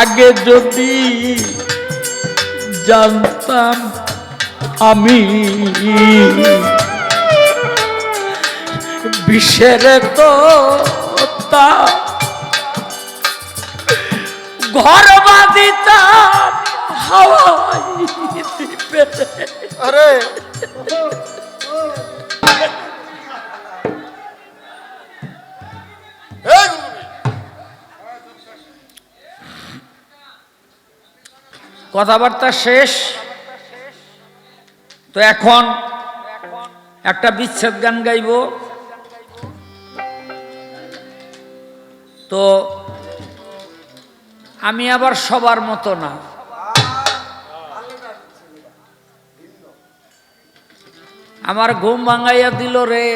আগে যদি জানতাম আমি বিষের তো তা ঘর বাঁধিতাম হাওয়ায় দিবে। আরে কথাবার্তা শেষ তো এখন একটা বিচ্ছেদ গান গাইব। তো আমি আবার সবার মতো না, আমার ঘুম ভাঙাইয়া দিল রে।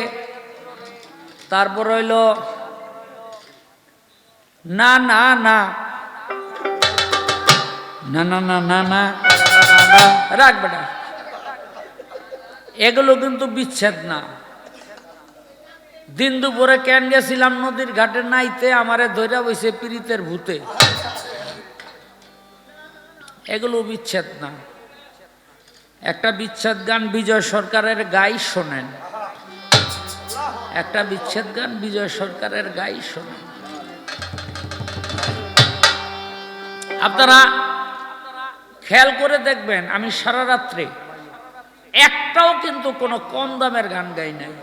তারপর হইল না না না না না না না না রাখ বেটা, এগুলো কিন্তু বিচ্ছেদ না। দিন দুপুরে কেন গেছিলাম নদীর ঘাটে নাইতে, আমারে ধইরা বইছে পীড়িতের ভূতে, এগুলো বিচ্ছেদ না। একটা বিচ্ছেদ গান বিজয় সরকারের গাই শোনেন, একটা বিচ্ছেদ গান বিজয় সরকারের গাই শোনেন। আপনারা খেয়াল করে দেখবেন আমি সারা রাত্রে একটাও কিন্তু কোনো কম দামের গান গাই নাই,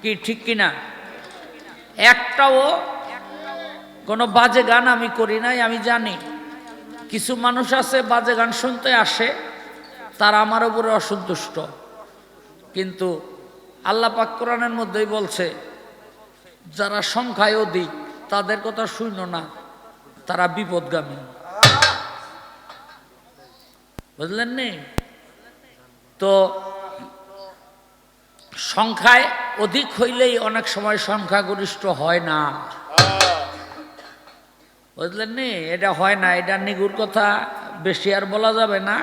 কি ঠিক কিনা? একটাও কোনো বাজে গান আমি করি নাই। আমি জানি কিছু মানুষ আছে বাজে গান শুনতে আসে, তারা আমার উপরে অসন্তুষ্ট, কিন্তু আল্লাহ পাক কোরআনের মধ্যেই বলছে যারা সংখ্যায় অধিক তাদের কথা শুনো না, তারা বিপদগামী। বুঝলেন নি? তো সংখ্যায় অধিক হইলেই অনেক সময় সংখ্যাগরিষ্ঠ হয় না। বুঝলেন নি? এটা হয় না, এটা নিগুর কথা, বেশি আর বলা যাবে না,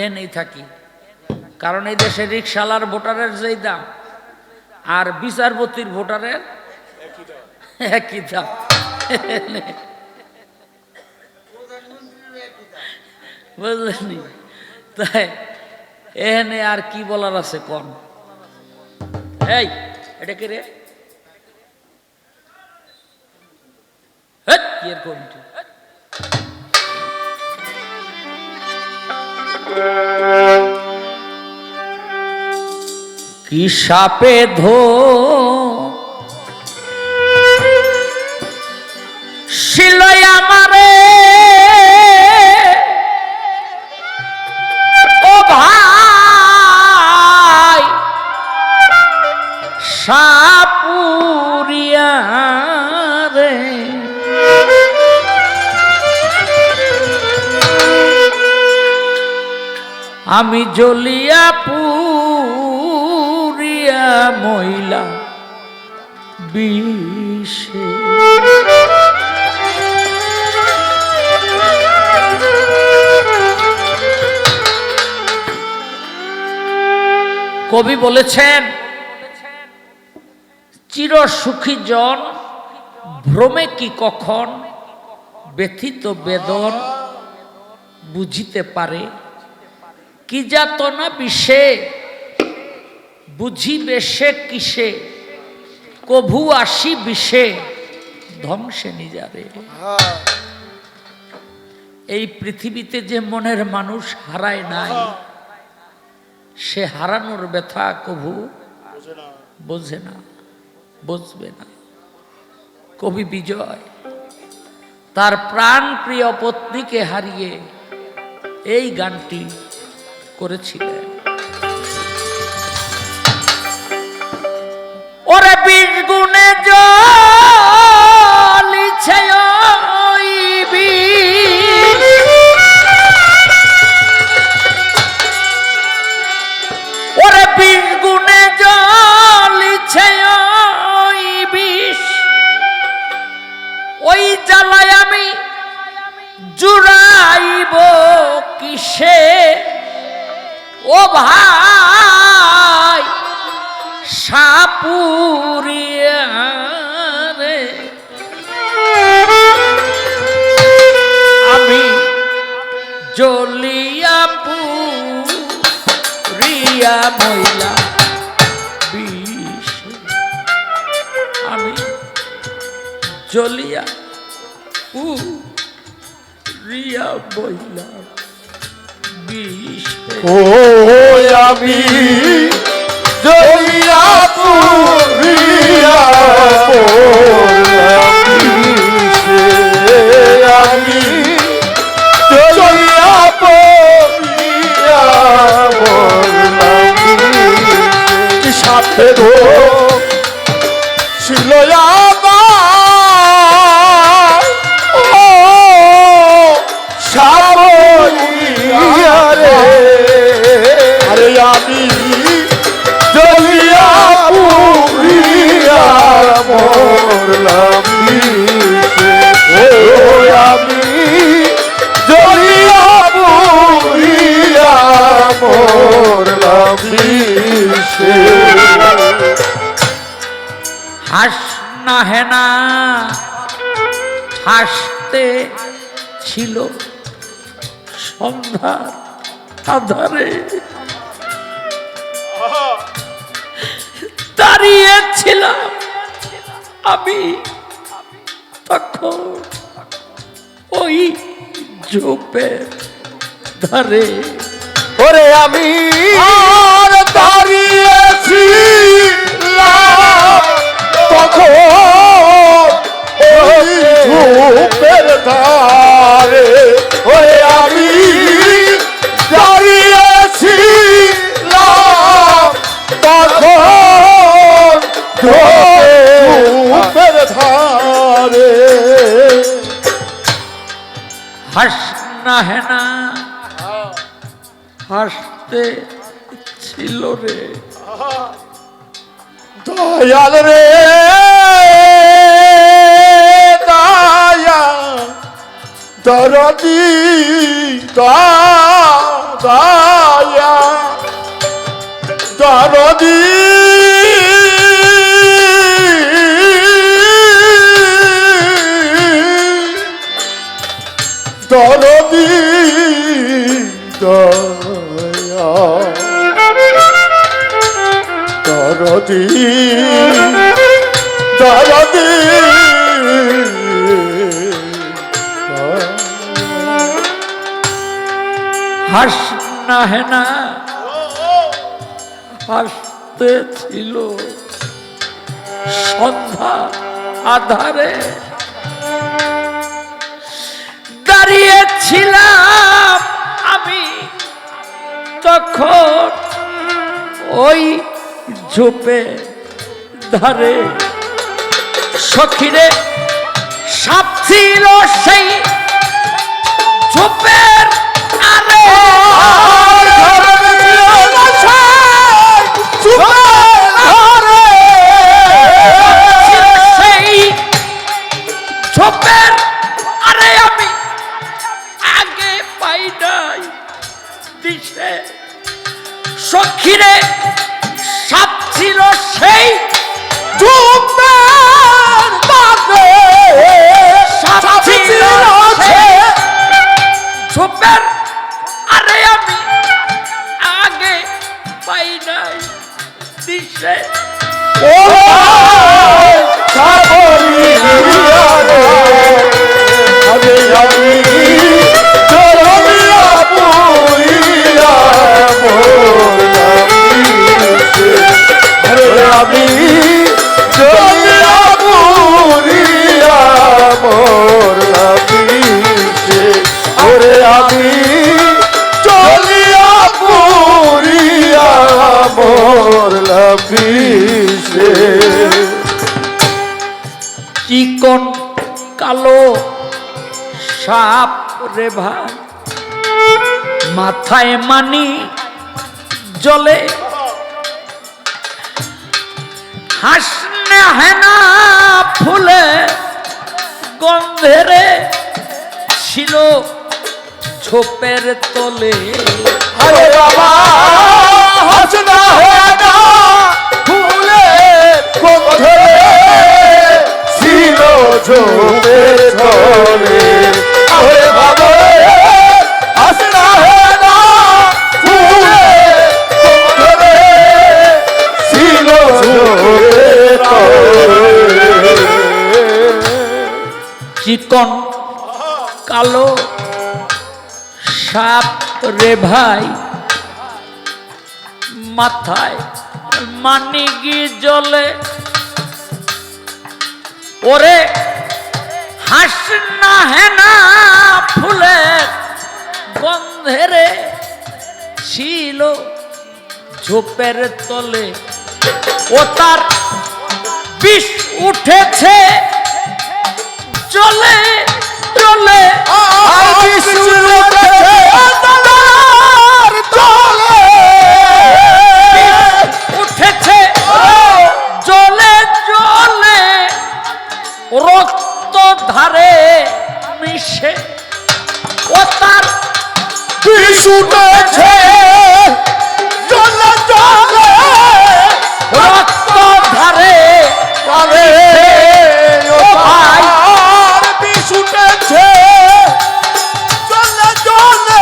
এনেই থাকি। কারণ এই দেশে রিকশালার ভোটারের যেই দাম আর বিচারপতির ভোটারের একই দাম। বুঝলেন নি? তাই এখানে আর কি বলার আছে কোন? এই এটা কে রে? কি এর কমিটি? কি সাপে শিলয় আমারে ও ভাই সাপুরিয়া রে, আমি জ্বলিয়া পুরিয়া মহিলা বিষে। কবি বলেছেন চির সুখী জন ভ্রমে কি কখন ব্যথিত বেদন বুঝিতে পারে, কি যাতনা বিষে বুঝিবে সে কিসে, কভু আসি বিষে ধ্বংসে নিজারে। এই পৃথিবীতে যে মনের মানুষ হারায় নাই, সে হারানোর ব্যথা কভু বোঝে না, বুঝবে না। কবি বিজয় তার প্রাণ প্রিয় পত্নীকে হারিয়ে এই গানটি করেছিলেন। ওরে 20 গুণে জ্বলিছে ওই বিষ, ওরে 20 গুণে জ্বলিছে ওই বিষ, ওই জ্বালায় আমি জুড়াইব কিসে ও ভাই সাপুরিয়া রে। পুরিয়া মহিলা বিষ আমি জ্বলিয়া পুরিয়া মহিলা বিষ ও আমি জ্বলিয়া পুরিয়া মরলাম বিষে, আমি জ্বলিয়া পুরিয়া মরলাম বিষে। সাথে ধো ছিল আমার ও সাবইয়া রে, আরে আমি জ্বলিয়া পুরিয়া মরলাম বিষে, ও আমি জ্বলিয়া পুরিয়া মরলাম বিষে। হাস না হেনা হাসতে ছিল সন্ধ্যার আধারে, দাঁড়িয়েছিলাম আমি তখন ওই ঝোপের ধারে। ওরে আমি আর দাঁড়িয়েছিলাম তখন ওই ঝোপের ধারে, ওরে আমি দাঁড়িয়েছিলাম তখন ঝোপের ধারে। হাস না হেনা হাসতে ছিল রে, দয়াল রে দয়া দরদি দয়া দরদি দরদি দয়া দরদি দরদি হাস না হেনা হাসতে ছিল সন্ধ্যা আধারে, দাঁড়িয়েছিলাম আমি তখন ওই ঝোপে ধারে। সখিরে সাপ ছিল সেই ঝোপের আরে, সেই ঝোপের আরে আমি আগে পাই নাই দিশে। সখিরে সাপ ছিল সেই ঝোপের ধারে, সাপ ছিল সেই ঝোপের আরে আমি আগে পাই নাই দিশে। ও আরে আমি জ্বলিয়া পুরিয়া মরলাম বিষে, আরে আমি জ্বলিয়া পুরিয়া মরলাম বিষে, ওরে আমি জ্বলিয়া পুরিয়া মরলাম বিষে। চিকন কালো সাপ রে ভাই, মাথায় মানি জলে, হাসনে হেনা ফুলে গন্ধেরে ছিল ঝোপের তলে। আরে বাবা হাসনা হেনা ফুলে গন্ধে ছিল ঝোপের তলে, আরে বাবা হাসনা হেনা ফুলে গন্ধে চিকন কালো সাপ রে ভাই, মাথায় মানিগি জ্বলে। ওরে হাস না হেনা ফুলের গন্ধেরে ছিল ঝোপের তলে। ও তার বিষ উঠেছে চলে চলে, উঠেছে জলে জলে রক্ত ধারে মিশে। ও তার বিষ উঠেছে জলে জলে রক্ত ধারে ও ভাই বিষ উঠেছে জলে জলে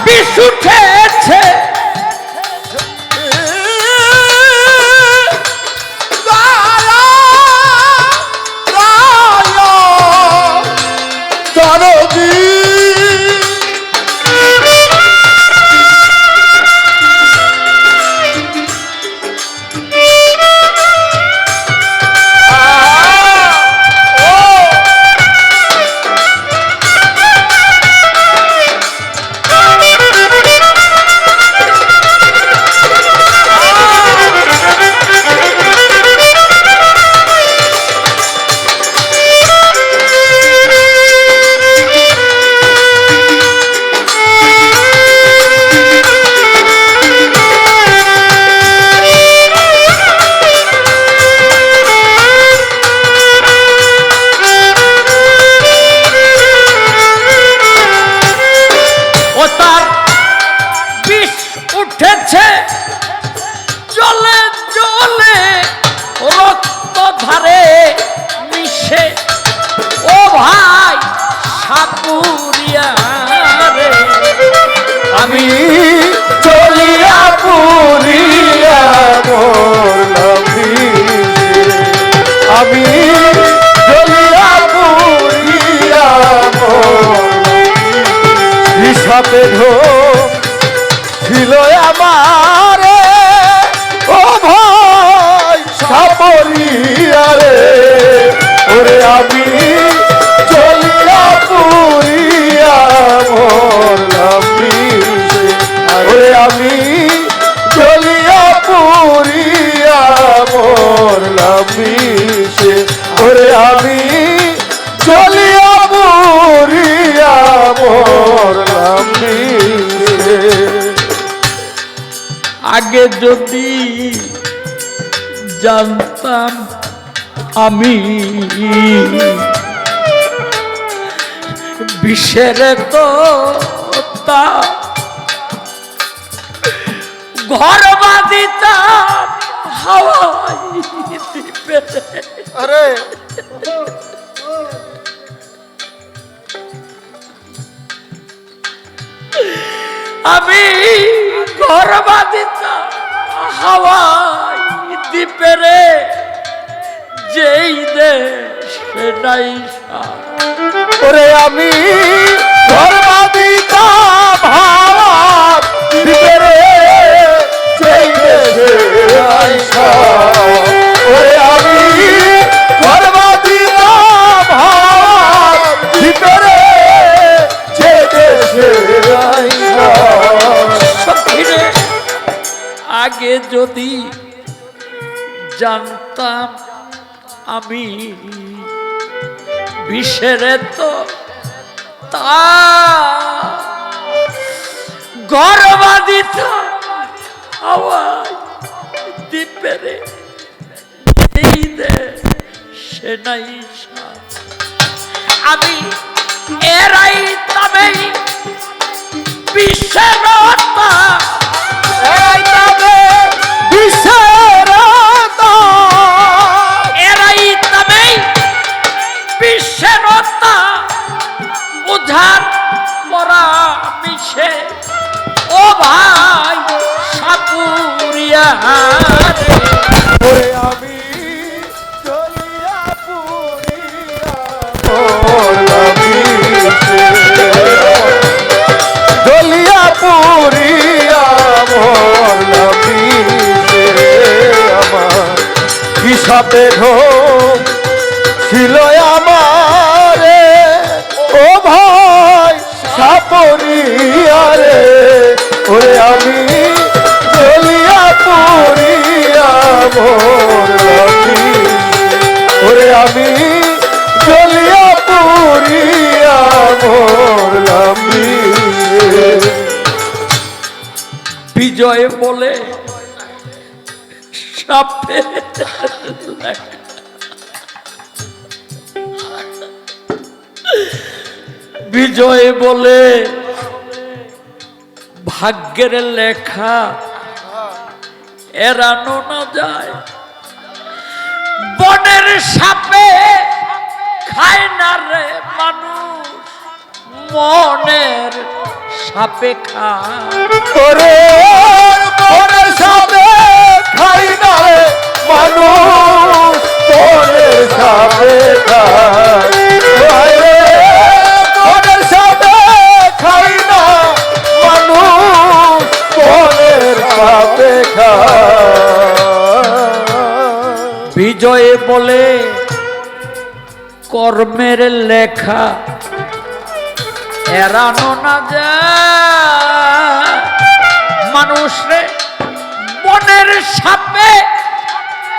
বিষ উঠেছে উঠেছে জলে জলে রক্ত ধারে মিশে। ও ভাই সাপুরিয়া রে, আমি চলিয়া পুরিয়া মরলাম আমি চলিয়া পুরিয়া হিসাবে ছিল আমার ও ভাই সাপরিয়া রে। ওরে আমি চলিয়া পুরিয়া মরলাম ওরে আমি চলিয়া পুরিয়া মরলাম ওরে আমি চলিয়া পুরিয়া মরলাম। আগে যদি জানতাম আমি বিষের তো তা ঘর বাঁধিতাম হাওয়াই দিবে। আরে আমি ঘর বাঁধিতাম হাওয়াই দ্বীপে রে, যেই দেশ নাই ওরে আমি ঘর বাঁধিতাম হাওয়ার দ্বীপে রে, সেই দেশে আইসা। ওরে আমি ঘর বাঁধিতাম হাওয়ার দ্বীপে রে, সেই দেশে আইসা। আগে যদি জানতাম আমি বিষের তো তা ঘর বাঁধিতাম হাওয়াই দ্বীপে রে, এই দেশে নাই আমি এরাই তবে বিষের তা এরাই তবে বিশ্বেরতা উধার মরা মিশে। ও ভাই সাপুরিয়া ওরে আমি সাপে ঢোক ছিল আমারে ও ভাই সাপরিয়ারে ওরে আমি জ্বলিয়া পুরিয়া মরলাম ওরে আমি জ্বলিয়া পুরিয়া মরলাম বিজয় বলে সাপে বিজয় বলে ভাগ্যের লেখা এড়ানো না যায় বনের সাপে খায় না রে মানুষ মনের সাপে খায় ওরে ওরে সাপে খাই না রে মানুষ তোরে সাপে খাই রে ওরে সাপে খাই না মানুষ তোরে সাপে খাই বিজয় বলে কর্মের লেখা এড়ানো না যায় মানুষ রে বনের সাপে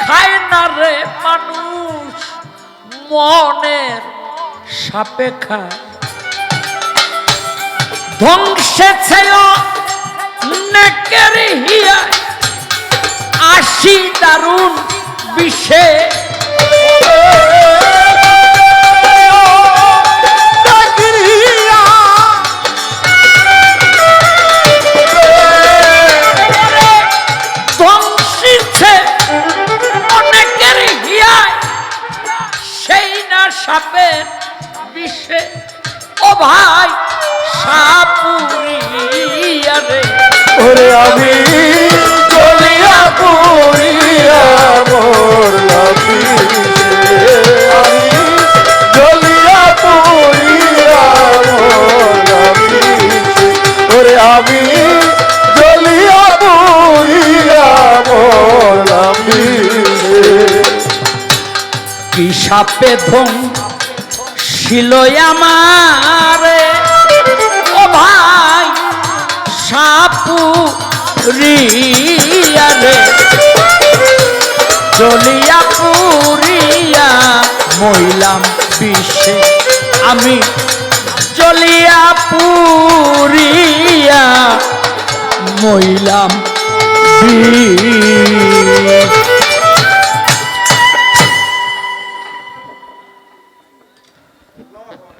খায় না রে মানুষ মনের সাপে খায় ধ্বংসে ছিল নেকের হিয়ায় আসি দারুণ বিষে সাপের বিষে ও ভাই সাপুরিয়া রে ওরে আমি জ্বলিয়া পুরিয়া মরলাম আমি জ্বলিয়া পুরিয়া মরলাম ওরে আমি জ্বলিয়া পুরিয়া মরলাম কি সাপে ছিল আমারে ও ভাই সাপুরিয়া রে জ্বলিয়া পুরিয়া মইলাম বিষে আমি জ্বলিয়া পুরিয়া মইলাম বিষে